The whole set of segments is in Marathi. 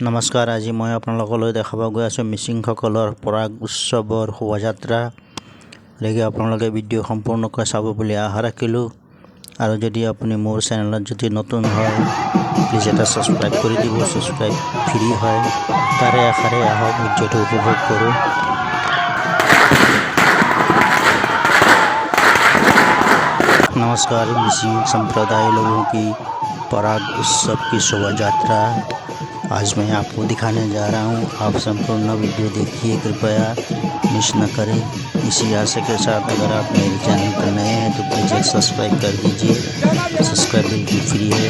নমস্কাৰ। আজি মই আপোনালোকলৈ দেখাব গৈ আছোঁ মিচিংসকলৰ পৰাগ উৎসৱৰ শোভাযাত্ৰা। গতিকে আপোনালোকে ভিডিঅ' সম্পূৰ্ণকৈ চাব বুলি আশা ৰাখিলোঁ। আৰু যদি আপুনি মোৰ চেনেলত যদি নতুন হয় প্লিজ এটা ছাবস্ক্ৰাইব কৰি দিব। ছাবস্ক্ৰাইব ফ্ৰী হয়, তাৰে আশাৰে আহক ভিডিঅ'টো উপভোগ কৰোঁ। नमस्कार। मिसिंग संप्रदाय लोगों की पराग उत्सव की शोभा यात्रा आज मैं आपको दिखाने जा रहा हूं। आप संपूर्ण वीडियो देखिए, कृपया मिस न करें। इसी आशा के साथ अगर आप मेरे चैनल पर नए हैं तो प्लीज़ एक सब्सक्राइब कर दीजिए। सब्सक्राइब बिल्कुल फ्री है।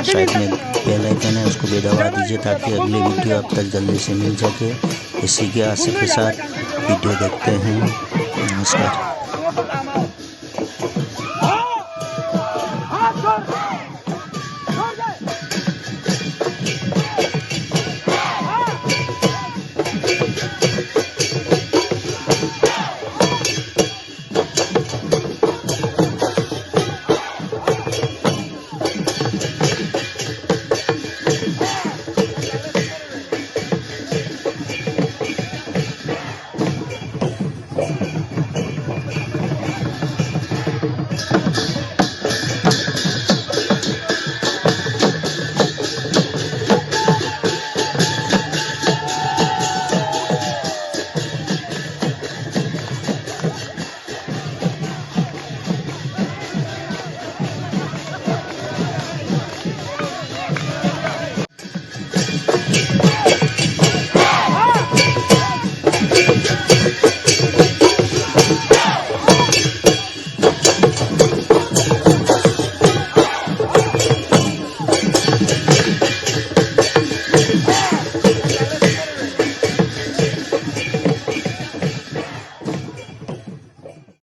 साइड में बेल आइकन है, उसको भी दबा दीजिए ताकि अगली वीडियो आप तक जल्दी से मिल सके। इसी की आशा के साथ वीडियो देखते हैं। नमस्कार।